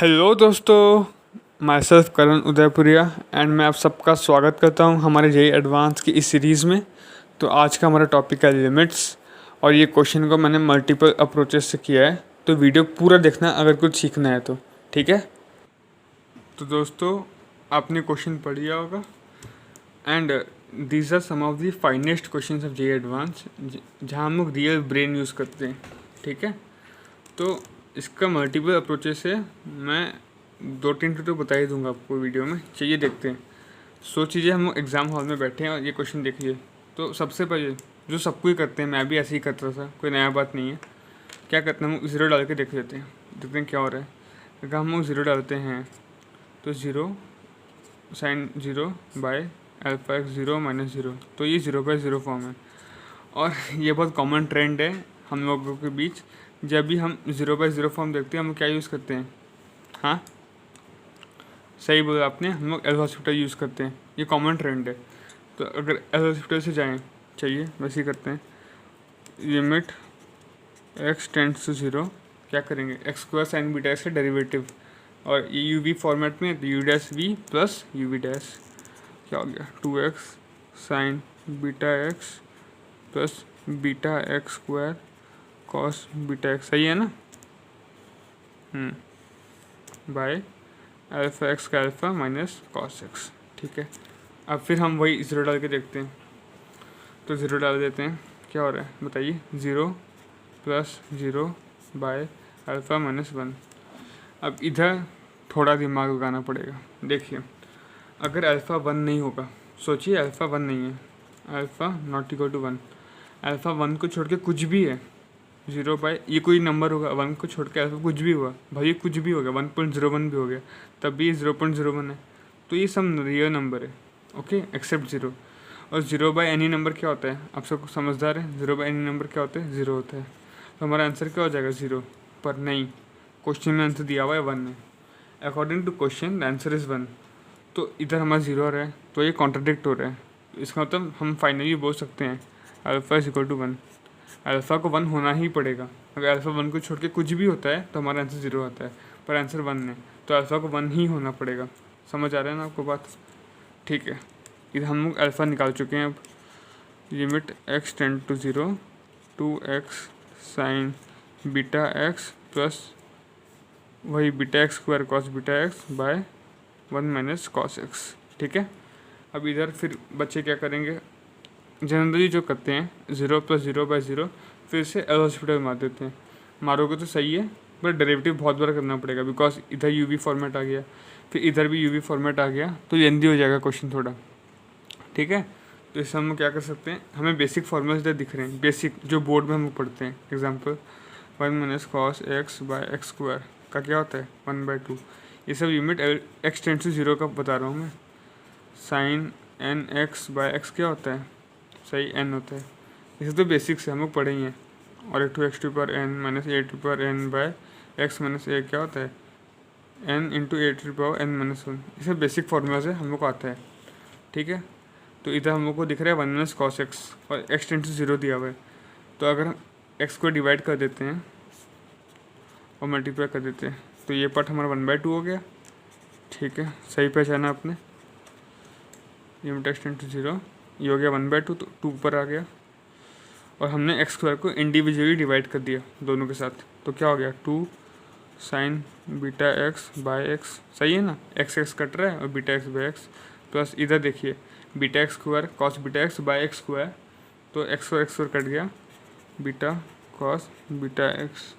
Hello दोस्तों, myself Karan Udaipuria and मैं आप सबका स्वागत करता हूं हमारे जेई एडवांस की इस सीरीज़ में। तो आज का हमारा टॉपिक है लिमिट्स, और ये क्वेश्चन को मैंने मल्टीपल अप्रोचेस से किया है। तो वीडियो पूरा देखना अगर कुछ सीखना है तो, ठीक है। तो दोस्तों, आपने क्वेश्चन पढ़ लिया होगा and these are some of the finest question of JEE advance जहाँ हम लोग रियल ब्रेन यूज़ करते हैं, ठीक है। तो इसका मल्टीपल अप्रोचेस है, मैं 2-3 तो बता ही दूंगा आपको वीडियो में। चलिए देखते हैं। सोच लीजिए हम एग्ज़ाम हॉल में बैठे हैं और ये क्वेश्चन देखिए। तो सबसे पहले जो सबको ही करते हैं, मैं भी ऐसे ही करता था, कोई नया बात नहीं है। क्या करते हैं, हम ज़ीरो डाल के देख लेते हैं, देखते हैं क्या हो रहा है। अगर हम लोग ज़ीरो डालते हैं तो zero sine zero bye alpha x zero minus zero, तो ये ज़ीरो बाय ज़ीरो फॉर्म है। और ये बहुत कॉमन ट्रेंड है हम लोगों के बीच। जब भी हम ज़ीरो बाय ज़ीरो फॉर्म देखते हैं हम क्या यूज़ करते हैं? हाँ, सही बोला आपने, हम लोग एल हॉस्पिटल यूज़ करते हैं। ये कॉमन ट्रेंड है। तो अगर एल हॉस्पिटल से जाएँ, चलिए वैसे ही करते हैं। Limit x tends to zero, क्या करेंगे? X square sine beta x का डेरिवेटिव, और ये यू वी फॉर्मेट में, तो u dash v plus u v dash, क्या हो गया? 2x sine beta x plus beta x square cos beta x, सही है ना? बाय अल्फा एक्स का अल्फा माइनस कॉस एक्स, ठीक है। अब फिर हम वही ज़ीरो डाल के देखते हैं। तो ज़ीरो डाल देते हैं, क्या हो रहा है बताइए? Zero plus zero by alpha minus one. अब इधर थोड़ा दिमाग लगाना पड़ेगा। देखिए, अगर अल्फ़ा वन नहीं होगा, सोचिए अल्फ़ा वन नहीं है, alpha not equal to one, alpha one को छोड़ के कुछ भी है, ज़ीरो बाय ये कोई नंबर होगा, वन को छोड़ के अल्फा कुछ भी हुआ, भाई कुछ भी हो गया, 1.01 भी हो गया, तब भी 0.01 है। तो ये सब रियल नंबर है, ओके, एक्सेप्ट ज़ीरो। और ज़ीरो बाय एनी नंबर क्या होता है? आप सबको समझदार है, ज़ीरो बाय एनी नंबर क्या होता है? ज़ीरो होता है। तो हमारा आंसर क्या हो जाएगा? ज़ीरो। पर नहीं, क्वेश्चन में आंसर दिया हुआ है वन है। According to question the answer is one. तो इधर हमारा ज़ीरो आ रहा है, तो ये कॉन्ट्राडिक्ट हो रहा है। इसका मतलब हम फाइनली बोल सकते हैं alpha is equal to one. Alpha को वन होना ही पड़ेगा। अगर अल्फ़ा वन को छोड़ के कुछ भी होता है तो हमारा आंसर ज़ीरो आता है, पर आंसर वन है, तो अल्फ़ा को वन ही होना पड़ेगा। समझ आ रहा है ना आपको बात? ठीक है, इधर हम लोग अल्फ़ा निकाल चुके हैं। अब limit x tend to zero, 2x sine beta x plus वही beta x square cos beta x by one minus cos x, ठीक है। अब इधर फिर बच्चे क्या करेंगे? जनरली जो करते हैं zero plus zero by zero, फिर से एल हॉस्पिटल मार देते हैं। मारोगे तो सही है, बट डेरिवेटिव बहुत बार करना पड़ेगा, बिकॉज इधर यू वी फॉर्मेट आ गया, फिर इधर भी यू वी फॉर्मेट आ गया, तो लेंदी हो जाएगा क्वेश्चन थोड़ा, ठीक है। तो इससे हम क्या कर सकते हैं, हमें बेसिक फॉर्मूलाज इधर दिख रहे हैं, बेसिक जो बोर्ड में हम पढ़ते हैं। Example, one minus cos x by x square का क्या होता है? 1/2। ये सब limit x tends to zero का बता रहा हूँ मैं। Sine n x by x क्या होता है? सही एन होता है। इसे तो बेसिक से हम लोग पढ़े ही हैं। और एक to x to power n minus a to power n by x minus a क्या होता है? N into a to power n minus one. इसे बेसिक फार्मूला से हम लोग को आता है, ठीक है। तो इधर हम लोग को दिख रहा है वन माइनस कॉस एक्स, और एक्स टेंड्स टू ज़ीरो दिया हुआ है। तो अगर हम एक्स को डिवाइड कर देते हैं और मल्टीप्लाई कर देते हैं, तो ये पार्ट हमारा 1/2 हो गया, ठीक है। सही पहचाना आपने। Limit x tend to zero, ये हो गया 1/2, तो 2 ऊपर आ गया। और हमने एक्स स्क्वायर को इंडिविजुअली डिवाइड कर दिया दोनों के साथ, तो क्या हो गया? 2 sine beta x by x, सही है ना? एक्स एक्स कट रहा है और beta x by x, plus इधर देखिए beta x square cos beta x by x square, तो एक्स स्क्वायर कट गया, बीटा कॉस बीटा एक्स।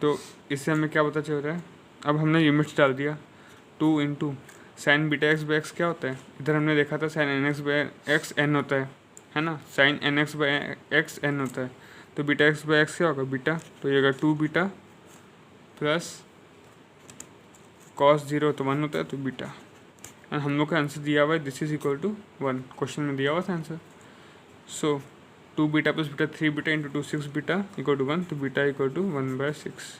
तो इससे हमें क्या पता चल रहा है? अब हमने लिमिट्स डाल दिया। 2 into sine beta x by x क्या होता है? इधर हमने देखा था sine n x by x n होता है ना? Sine n x by x n होता है, तो बीटा एक्स बाय एक्स क्या होगा? बीटा, तो ये होगा 2 बीटा प्लस कॉस ज़ीरो तो 1 होता है, तो बीटा। एंड हम लोग का आंसर दिया हुआ है this is equal to 1, question में दिया हुआ था answer. So 2 beta plus beta 3 beta into 2 6 beta equal to 1, तो बीटा इक्वल टू 1/6।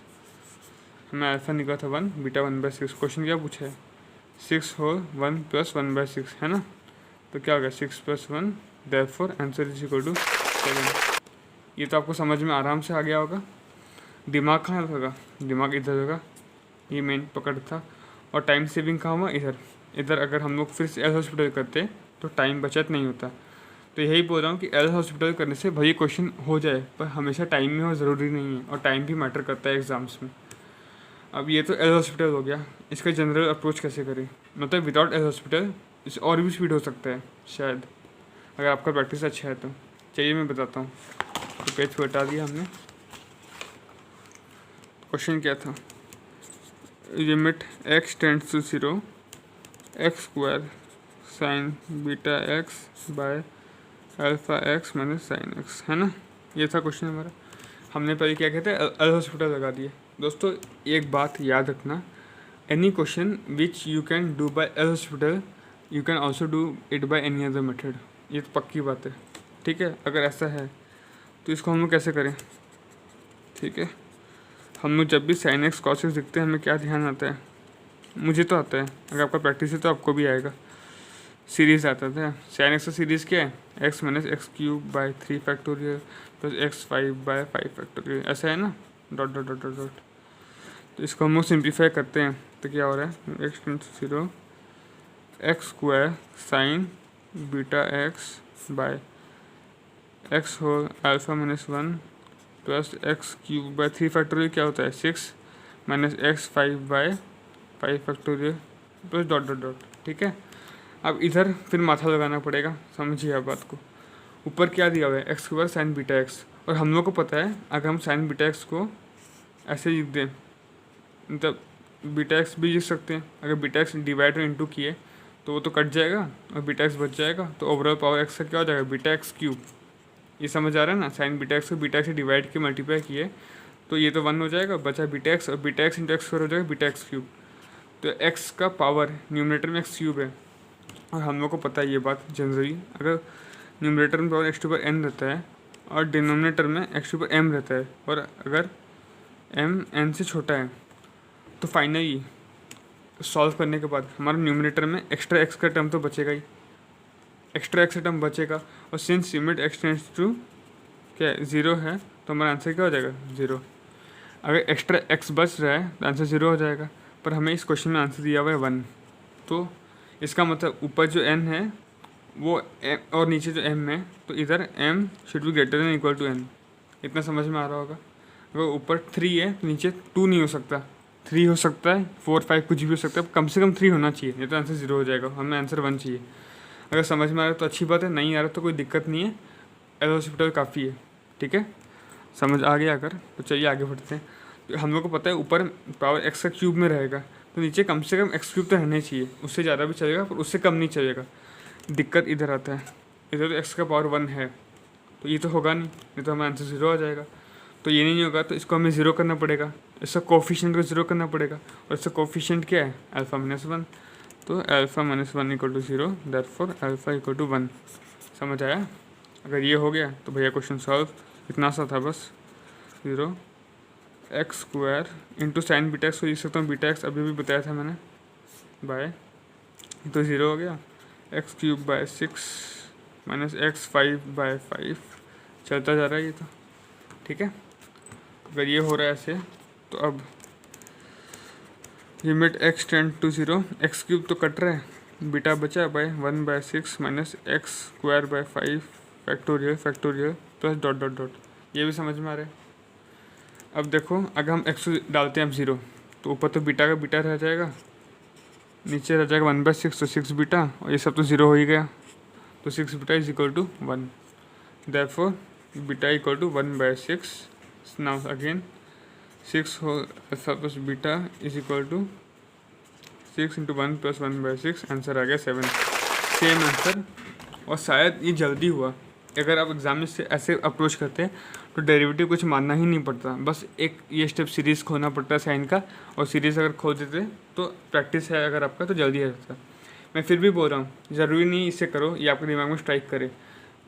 हमें अल्फा निकला था 1, बीटा 1/6। क्वेश्चन क्या पूछा है? 6 होल 1 प्लस 1/6 है ना? तो क्या होगा? 6 + 1, therefore answer is equal to 7। ये तो आपको समझ में आराम से आ गया होगा। दिमाग कहाँ लगा? दिमाग इधर होगा, ये मेन पकड़ था। और टाइम सेविंग कहाँ हुआ, इधर अगर हम लोग फिर से एल हॉस्पिटल करते तो टाइम बचत नहीं होता। तो यही बोल रहा हूँ कि एल हॉस्पिटल करने से भले क्वेश्चन हो जाए पर हमेशा टाइम में हो ज़रूरी नहीं है, और टाइम भी मैटर करता है एग्ज़ाम्स में। अब ये तो एल हॉस्पिटल हो गया, इसका जनरल अप्रोच कैसे करें, मतलब विदाउट एल हॉस्पिटल इस और भी स्पीड हो सकता है शायद, अगर आपका प्रैक्टिस अच्छा है तो। चलिए मैं बताता हूँ। तो पेज को हटा दिया हमने। क्वेश्चन क्या था, limit x tends to 0 x square sine beta x by alpha x minus sine x, है ना। ये था क्वेश्चन हमारा। हमने पहले क्या कहते हैं, एल हॉस्पिटल लगा दिए। दोस्तों एक बात याद रखना, any question which you can do by L hospital you can also do it by any other method. ये तो पक्की बात है, ठीक है। अगर ऐसा है तो इसको हम लोग कैसे करें, ठीक है। हम लोग जब भी साइन एक्स कॉस एक्स दिखते हैं हमें क्या ध्यान आता है, मुझे तो आता है, अगर आपका प्रैक्टिस है तो आपको भी आएगा। सीरीज़ आता था, साइन एक्स का सीरीज़ क्या है, x minus x cube by 3 factorial plus x 5 by 5 factorial, ऐसा है ना, dot dot dot dot dot. तो इसको हम लोग सिंप्लीफाई करते हैं तो क्या हो रहा है, x tends to 0 x square sine beta x by x whole alpha minus 1 plus x cube by 3 factorial क्या होता है 6 minus x 5 by 5 factorial plus dot dot dot, ठीक है। अब इधर फिर माथा लगाना पड़ेगा, समझिए आप बात को। ऊपर क्या दिया हुआ है, x square sine beta x, और हम लोग को पता है अगर हम साइन बीटा एक्स को ऐसे लिख दें, मतलब बीटा एक्स भी लिख सकते हैं। अगर बीटा एक्स डिवाइड में इंटू किए तो वो तो कट जाएगा और बीटा एक्स बच जाएगा, तो ओवरऑल पावर एक्स का क्या हो जाएगा, बीटा एक्स क्यूब। ये समझ आ रहा है ना, साइन बीटा एक्स को बीटा एक्स से डिवाइड के मल्टीप्लाई किए तो ये तो 1 हो जाएगा, बचा बीटा एक्स, और beta x into x square हो जाएगा बीटा एक्स क्यूब। तो एक्स का पावर न्यूमरेटर में एक्स क्यूब है, और हम लोग को पता है ये बात जनरली, अगर न्यूमरेटर में पावर एक्स टू पर एन रहता है और डिनोमिनेटर में एक्स टू पर एम रहता है, और अगर एम एन से छोटा है तो फाइनली सॉल्व करने के बाद हमारे न्यूमरेटर में एक्स्ट्रा एक्स का टर्म तो बचेगा ही, एक्स्ट्रा एक्स का टर्म बचेगा। और since limit x tends to क्या है 0 है तो हमारा आंसर क्या हो जाएगा 0। अगर एक्स्ट्रा एक्स बच रहा है तो आंसर 0 हो जाएगा, पर हमें इस क्वेश्चन में आंसर दिया हुआ है 1। तो इसका मतलब ऊपर जो n है वो m और नीचे जो m है, तो इधर m should be greater than equal to n। इतना समझ में आ रहा होगा। अगर ऊपर 3 है तो नीचे 2 नहीं हो सकता, 3 हो सकता है, 4 5 कुछ भी हो सकता है, कम से कम 3 होना चाहिए, नहीं तो आंसर 0 हो जाएगा। हमें आंसर 1 चाहिए। अगर समझ में आ रहा है तो अच्छी बात है, नहीं आ रहा तो कोई दिक्कत नहीं है, एल हॉस्पिटल काफ़ी है, ठीक है। समझ आ गया अगर, तो चलिए आगे बढ़ते हैं। तो हम लोग को पता है ऊपर पावर एक्स का क्यूब में रहेगा, तो नीचे कम से कम एक्स क्यूब तो रहना ही चाहिए, उससे ज़्यादा भी चलेगा पर उससे कम नहीं चलेगा। दिक्कत इधर आता है, इधर तो एक्स का पावर 1 है, तो ये तो होगा नहीं तो हमें आंसर 0 आ जाएगा। तो ये नहीं होगा, तो इसको हमें 0 करना पड़ेगा, इसका कोफिशिएंट को 0 करना पड़ेगा, और इसका कोफिशिएंट क्या है अल्फ़ा माइनस 1, तो alpha minus 1 equal to 0, therefore alpha equal to 1। समझ आया। अगर ये हो गया तो भैया क्वेश्चन सॉल्व, इतना सा था बस। 0 x square into sine beta x को लिख सकता हूँ, बीटा एक्स अभी भी बताया था मैंने, बाय, तो 0 हो गया, x cube by 6 minus x 5 by 5, चलता जा रहा है ये तो, ठीक है। अगर ये हो रहा है ऐसे तो अब limit x tend to 0, x cube तो कट रहा है, बीटा बचा by 1 by 6 minus x square by 5 factorial factorial plus dot dot dot. ये भी समझ में आ रहा है। अब देखो अगर हम एक्स डालते हैं अब 0, तो ऊपर तो बीटा का बीटा रह जाएगा, नीचे रह जाएगा 1 बाय 6, तो 6 बीटा, और ये सब तो 0 हो ही गया, तो 6 beta is equal to 1, therefore beta equal to 1 by 6। Now again 6 whole alpha plus beta is equal to 6 into 1 plus 1 by 6, answer आ गया 7। सेम आंसर, और शायद ये जल्दी हुआ। अगर आप एग्जाम में से ऐसे अप्रोच करते हैं तो डेरिवेटिव कुछ मानना ही नहीं पड़ता, बस एक ये स्टेप सीरीज़ खोलना पड़ता है साइन का, और सीरीज़ अगर खोल देते तो प्रैक्टिस है अगर आपका तो जल्दी आ जाता है। मैं फिर भी बोल रहा हूँ ज़रूरी नहीं इससे करो, ये आपके दिमाग में स्ट्राइक करे।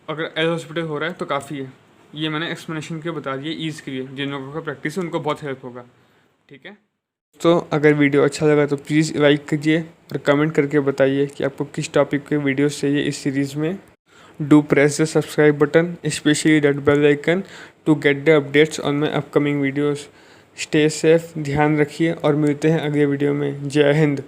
अगर एल हॉस्पिटल हो रहा है तो काफ़ी है, ये मैंने एक्सप्लेनेशन के बता दिए ईज़ के लिए, जिन लोगों का प्रैक्टिस है उनको बहुत हेल्प होगा, ठीक है। तो अगर वीडियो अच्छा लगा तो प्लीज़ लाइक कीजिए और कमेंट करके बताइए कि आपको किस टॉपिक के वीडियोस चाहिए इस सीरीज़ में। Do press the subscribe button, specially that bell icon, to get the updates on my upcoming videos. Stay safe, ध्यान रखिए और मिलते हैं अगले वीडियो में। जय हिंद।